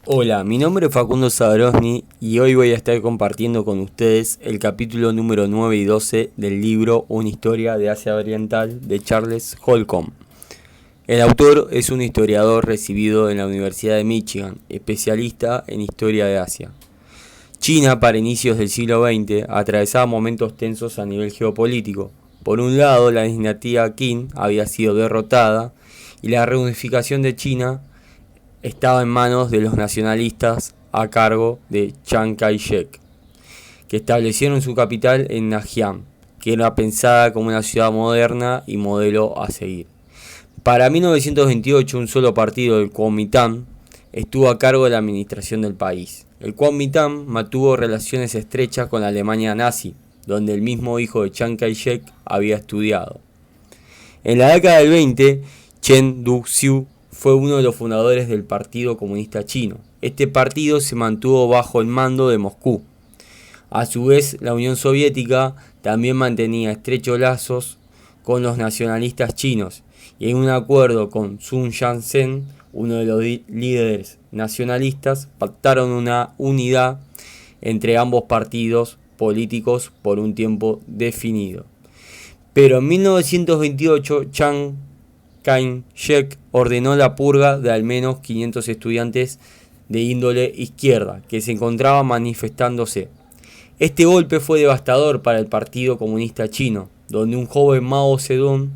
Hola, mi nombre es Facundo Sadrosny y hoy voy a estar compartiendo con ustedes el capítulo número 9 y 12 del libro Una historia de Asia Oriental de Charles Holcomb. El autor es un historiador recibido en la Universidad de Michigan, especialista en historia de Asia. China, para inicios del siglo XX, atravesaba momentos tensos a nivel geopolítico. Por un lado, la dinastía Qin había sido derrotada y la reunificación de China estaba en manos de los nacionalistas a cargo de Chiang Kai-shek, que establecieron su capital en Nanjing, que era pensada como una ciudad moderna y modelo a seguir. Para 1928, un solo partido, el Kuomintang, estuvo a cargo de la administración del país. El Kuomintang mantuvo relaciones estrechas con la Alemania nazi, donde el mismo hijo de Chiang Kai-shek había estudiado. En la década del 20, Chen Duxiu fue uno de los fundadores del Partido Comunista Chino. Este partido se mantuvo bajo el mando de Moscú. A su vez, la Unión Soviética también mantenía estrechos lazos con los nacionalistas chinos y en un acuerdo con Sun Yat-sen, uno de los líderes nacionalistas, pactaron una unidad entre ambos partidos políticos por un tiempo definido. Pero en 1928, Chiang Kai-shek ordenó la purga de al menos 500 estudiantes de índole izquierda que se encontraban manifestándose. Este golpe fue devastador para el Partido Comunista Chino, donde un joven Mao Zedong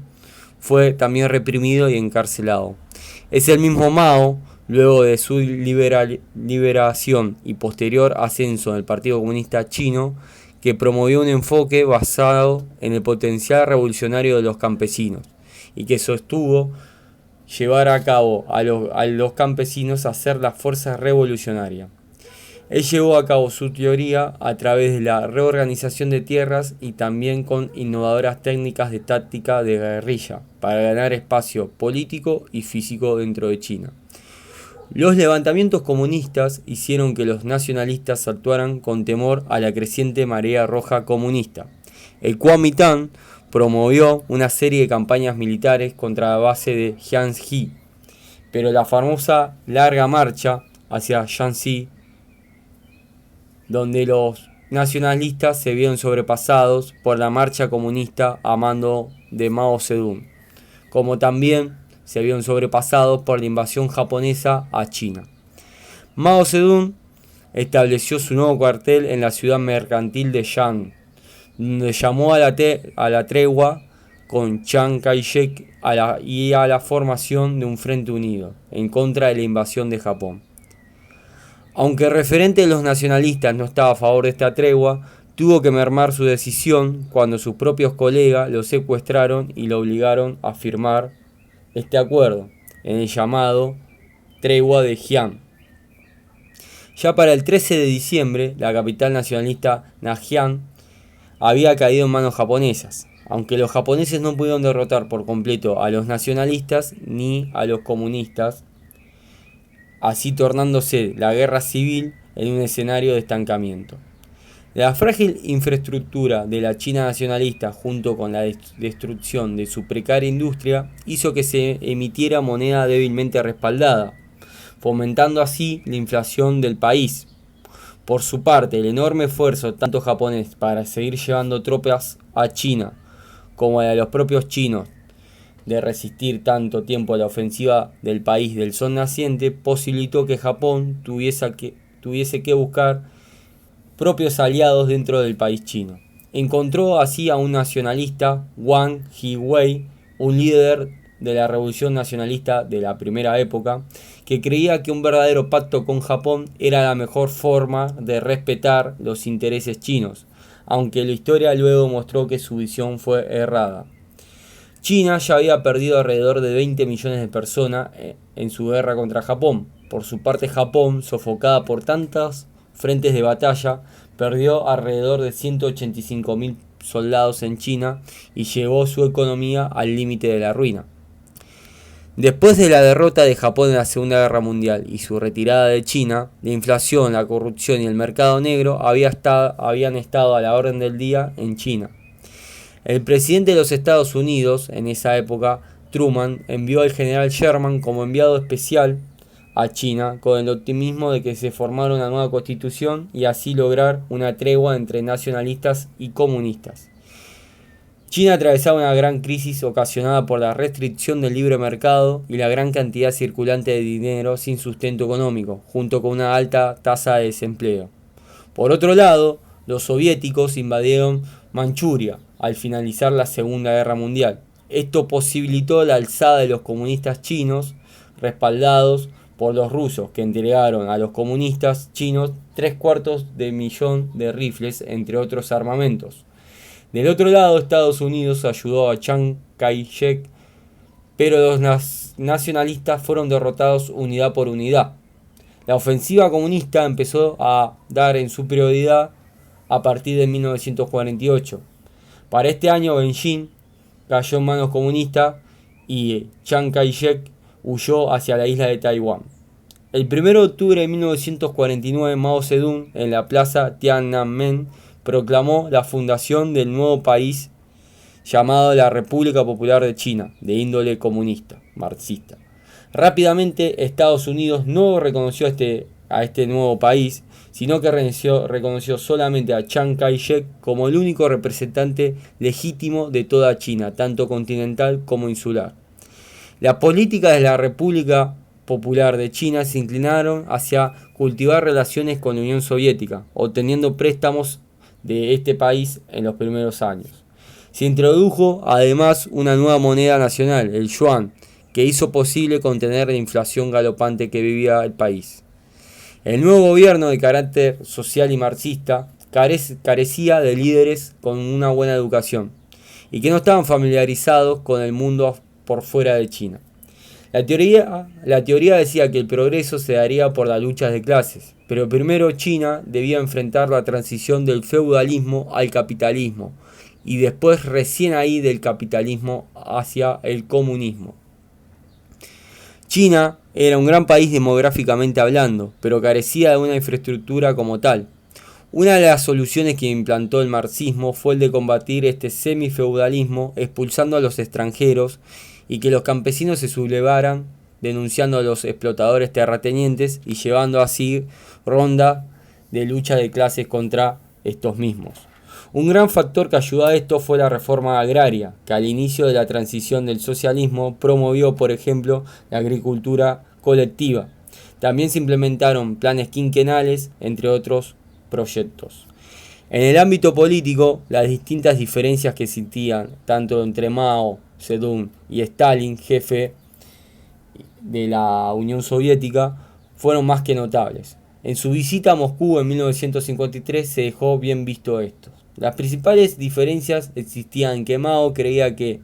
fue también reprimido y encarcelado. Es el mismo Mao, luego de su liberación y posterior ascenso del Partido Comunista Chino, que promovió un enfoque basado en el potencial revolucionario de los campesinos y que sostuvo llevar a cabo a los campesinos a ser la fuerza revolucionaria. Él llevó a cabo su teoría a través de la reorganización de tierras y también con innovadoras técnicas de táctica de guerrilla para ganar espacio político y físico dentro de China. Los levantamientos comunistas hicieron que los nacionalistas actuaran con temor a la creciente marea roja comunista. El Kuomintang promovió una serie de campañas militares contra la base de Jiangxi, pero la famosa larga marcha hacia Jiangxi, donde los nacionalistas se vieron sobrepasados por la marcha comunista a mando de Mao Zedong, como también se vieron sobrepasados por la invasión japonesa a China. Mao Zedong estableció su nuevo cuartel en la ciudad mercantil de Yan'an, donde llamó a la tregua con Chiang Kai-shek y a la formación de un frente unido en contra de la invasión de Japón. Aunque el referente de los nacionalistas no estaba a favor de esta tregua, tuvo que mermar su decisión cuando sus propios colegas lo secuestraron y lo obligaron a firmar este acuerdo en el llamado Tregua de Jian. Ya para el 13 de diciembre, la capital nacionalista Nanjing había caído en manos japonesas, aunque los japoneses no pudieron derrotar por completo a los nacionalistas ni a los comunistas, así tornándose la guerra civil en un escenario de estancamiento. La frágil infraestructura de la China nacionalista junto con la destrucción de su precaria industria hizo que se emitiera moneda débilmente respaldada, fomentando así la inflación del país. Por su parte, el enorme esfuerzo tanto japonés para seguir llevando tropas a China como a los propios chinos de resistir tanto tiempo la ofensiva del país del sol naciente posibilitó que Japón tuviese que buscar propios aliados dentro del país chino. Encontró así a un nacionalista, Wang Jiwei, un líder de la revolución nacionalista de la primera época, que creía que un verdadero pacto con Japón era la mejor forma de respetar los intereses chinos, aunque la historia luego mostró que su visión fue errada. China ya había perdido alrededor de 20 millones de personas en su guerra contra Japón. Por su parte, Japón, sofocada por tantas frentes de batalla, perdió alrededor de 185.000 soldados en China y llevó su economía al límite de la ruina. Después de la derrota de Japón en la Segunda Guerra Mundial y su retirada de China, la inflación, la corrupción y el mercado negro habían estado a la orden del día en China. El presidente de los Estados Unidos, en esa época, Truman, envió al general Sherman como enviado especial a China con el optimismo de que se formara una nueva constitución y así lograr una tregua entre nacionalistas y comunistas. China atravesaba una gran crisis ocasionada por la restricción del libre mercado y la gran cantidad circulante de dinero sin sustento económico, junto con una alta tasa de desempleo. Por otro lado, los soviéticos invadieron Manchuria al finalizar la Segunda Guerra Mundial. Esto posibilitó la alzada de los comunistas chinos, respaldados por los rusos, que entregaron a los comunistas chinos 750.000 de rifles, entre otros armamentos. Del otro lado, Estados Unidos ayudó a Chiang Kai-shek, pero los nacionalistas fueron derrotados unidad por unidad. La ofensiva comunista empezó a dar en su prioridad a partir de 1948. Para este año, Beijing cayó en manos comunistas y Chiang Kai-shek huyó hacia la isla de Taiwán. El 1 de octubre de 1949, Mao Zedong, en la plaza Tiananmen, proclamó la fundación del nuevo país llamado la República Popular de China, de índole comunista, marxista. Rápidamente, Estados Unidos no reconoció a este nuevo país, sino que reconoció solamente a Chiang Kai-shek como el único representante legítimo de toda China, tanto continental como insular. Las políticas de la República Popular de China se inclinaron hacia cultivar relaciones con la Unión Soviética, obteniendo préstamos de este país en los primeros años. Se introdujo además una nueva moneda nacional, el yuan, que hizo posible contener la inflación galopante que vivía el país. El nuevo gobierno de carácter social y marxista carecía de líderes con una buena educación y que no estaban familiarizados con el mundo por fuera de China. La teoría decía que el progreso se daría por las luchas de clases, pero primero China debía enfrentar la transición del feudalismo al capitalismo y después recién ahí del capitalismo hacia el comunismo. China era un gran país demográficamente hablando, pero carecía de una infraestructura como tal. Una de las soluciones que implantó el marxismo fue el de combatir este semifeudalismo expulsando a los extranjeros y que los campesinos se sublevaran, denunciando a los explotadores terratenientes y llevando así ronda de lucha de clases contra estos mismos. Un gran factor que ayudó a esto fue la reforma agraria, que al inicio de la transición del socialismo promovió, por ejemplo, la agricultura colectiva. También se implementaron planes quinquenales, entre otros proyectos. En el ámbito político, las distintas diferencias que existían, tanto entre Mao Zedong y Stalin, jefe de la Unión Soviética, fueron más que notables. En su visita a Moscú en 1953 se dejó bien visto esto. Las principales diferencias existían en que Mao creía que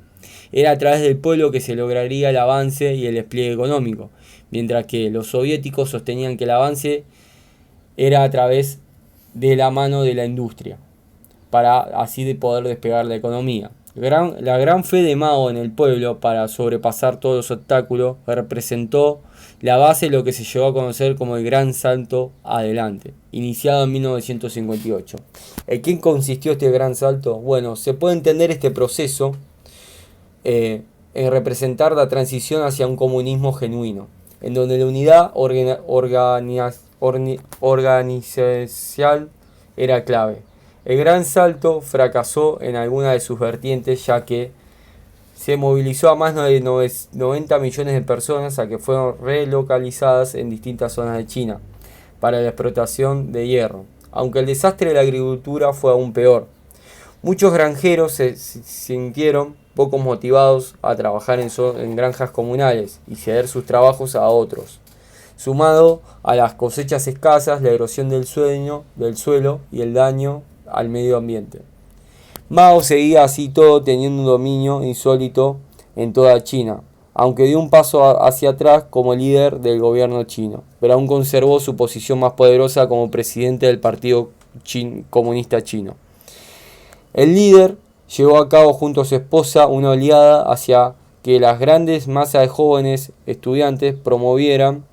era a través del pueblo que se lograría el avance y el despliegue económico, mientras que los soviéticos sostenían que el avance era a través de la mano de la industria, para así poder despegar la economía. La gran fe de Mao en el pueblo para sobrepasar todos los obstáculos representó la base de lo que se llegó a conocer como el Gran Salto Adelante, iniciado en 1958. ¿En qué consistió este Gran Salto? Bueno, se puede entender este proceso en representar la transición hacia un comunismo genuino, en donde la unidad organizacional era clave. El Gran Salto fracasó en alguna de sus vertientes, ya que se movilizó a más de 90 millones de personas a que fueron relocalizadas en distintas zonas de China para la explotación de hierro, aunque el desastre de la agricultura fue aún peor. Muchos granjeros se sintieron poco motivados a trabajar en granjas comunales y ceder sus trabajos a otros, sumado a las cosechas escasas, la erosión del suelo y el daño al medio ambiente. Mao seguía así todo teniendo un dominio insólito en toda China, aunque dio un paso hacia atrás como líder del gobierno chino, pero aún conservó su posición más poderosa como presidente del Partido Comunista Chino. El líder llevó a cabo junto a su esposa una oleada hacia que las grandes masas de jóvenes estudiantes promovieran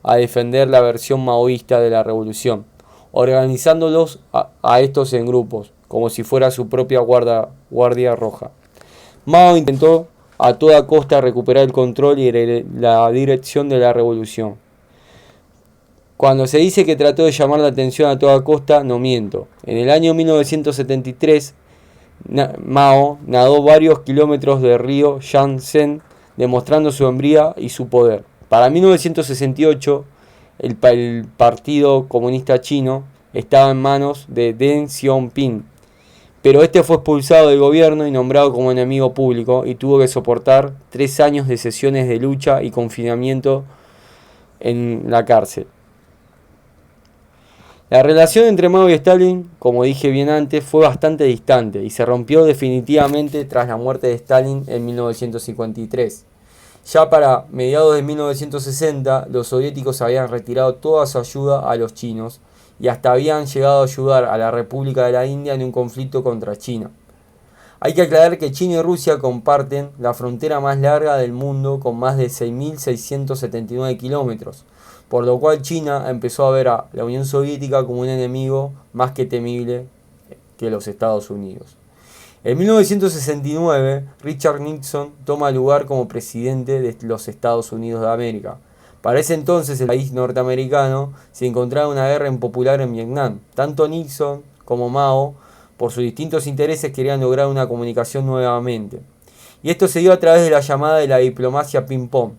a defender la versión maoísta de la revolución, organizándolos a estos en grupos, como si fuera su propia guardia roja. Mao intentó a toda costa recuperar el control y la dirección de la revolución. Cuando se dice que trató de llamar la atención a toda costa, no miento. En el año 1973, Mao nadó varios kilómetros del río Yangtze, demostrando su hombría y su poder. Para 1968, el Partido Comunista Chino estaba en manos de Deng Xiaoping, pero este fue expulsado del gobierno y nombrado como enemigo público y tuvo que soportar 3 años de sesiones de lucha y confinamiento en la cárcel. La relación entre Mao y Stalin, como dije bien antes, fue bastante distante y se rompió definitivamente tras la muerte de Stalin en 1953. Ya para mediados de 1960, los soviéticos habían retirado toda su ayuda a los chinos y hasta habían llegado a ayudar a la República de la India en un conflicto contra China. Hay que aclarar que China y Rusia comparten la frontera más larga del mundo con más de 6.679 kilómetros, por lo cual China empezó a ver a la Unión Soviética como un enemigo más que temible que los Estados Unidos. En 1969, Richard Nixon toma lugar como presidente de los Estados Unidos de América. Para ese entonces el país norteamericano se encontraba en una guerra impopular en Vietnam. Tanto Nixon como Mao, por sus distintos intereses, querían lograr una comunicación nuevamente. Y esto se dio a través de la llamada de la diplomacia ping-pong,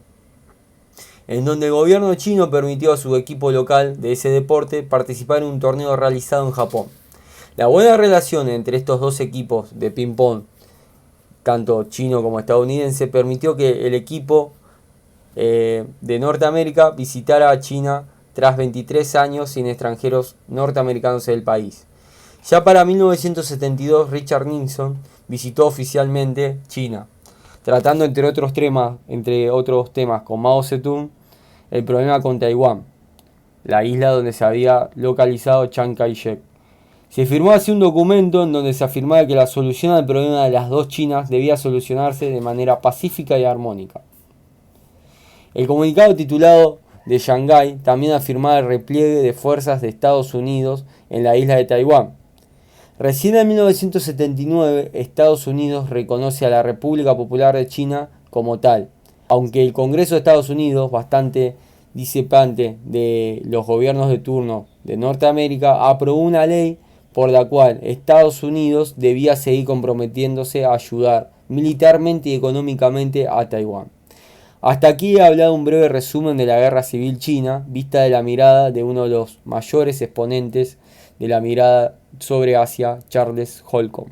en donde el gobierno chino permitió a su equipo local de ese deporte participar en un torneo realizado en Japón. La buena relación entre estos dos equipos de ping-pong, tanto chino como estadounidense, permitió que el equipo de Norteamérica visitara a China tras 23 años sin extranjeros norteamericanos en el país. Ya para 1972, Richard Nixon visitó oficialmente China, tratando entre otros temas con Mao Zedong el problema con Taiwán, la isla donde se había localizado Chiang Kai-shek. Se firmó así un documento en donde se afirmaba que la solución al problema de las dos Chinas debía solucionarse de manera pacífica y armónica. El comunicado titulado de Shanghái también afirmaba el repliegue de fuerzas de Estados Unidos en la isla de Taiwán. Recién en 1979, Estados Unidos reconoce a la República Popular de China como tal, aunque el Congreso de Estados Unidos, bastante discrepante de los gobiernos de turno de Norteamérica, aprobó una ley por la cual Estados Unidos debía seguir comprometiéndose a ayudar militarmente y económicamente a Taiwán. Hasta aquí he hablado un breve resumen de la Guerra Civil China, vista de la mirada de uno de los mayores exponentes de la mirada sobre Asia, Charles Holcomb.